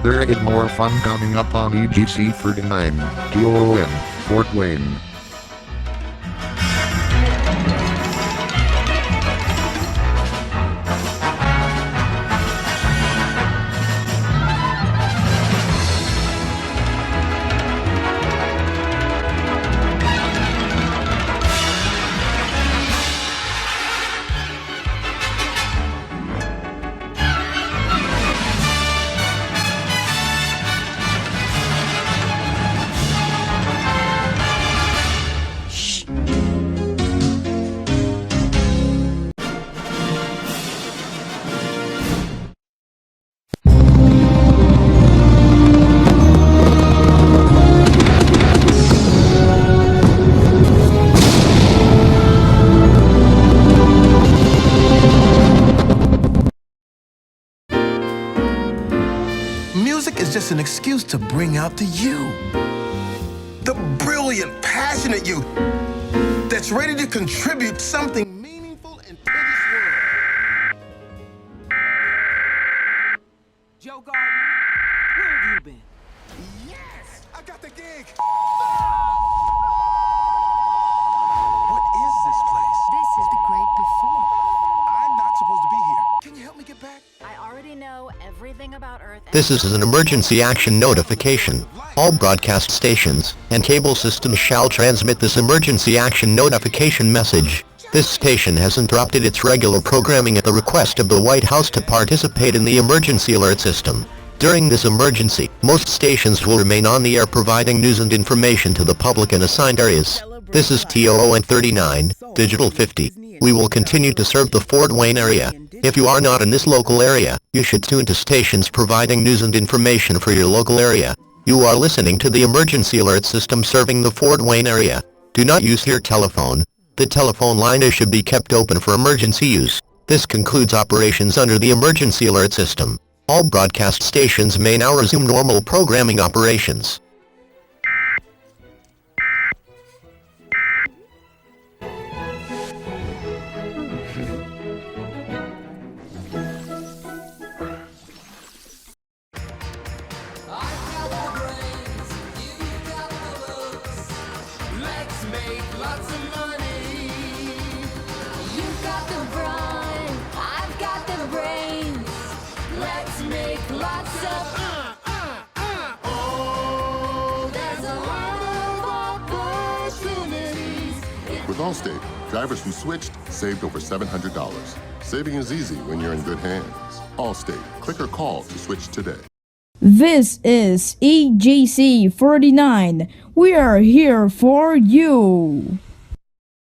There is more fun coming up on EGC 39, TOON, Fort Wayne. Music is just an excuse to bring out the you. The brilliant, passionate you that's ready to contribute something meaningful into this world. Joe Gardner, where have you been? Yes! I got the gig! What is this place? This is the great before. I'm not supposed to be here. Can you help me get back? I already know everything about Earth. This is an emergency action notification. All broadcast stations and cable systems shall transmit this emergency action notification message. This station has interrupted its regular programming at the request of the White House to participate in the emergency alert system. During this emergency, most stations will remain on the air providing news and information to the public in assigned areas. This is TOON 39, Digital 50. We will continue to serve the Fort Wayne area. If you are not in this local area, you should tune to stations providing news and information for your local area. You are listening to the emergency alert system serving the Fort Wayne area. Do not use your telephone. The telephone line should be kept open for emergency use. This concludes operations under the emergency alert system. All broadcast stations may now resume normal programming operations. With Allstate, drivers who switched saved over $700. Saving is easy when you're in good hands. Allstate, click or call to switch today. This is EGC 49. We are here for you.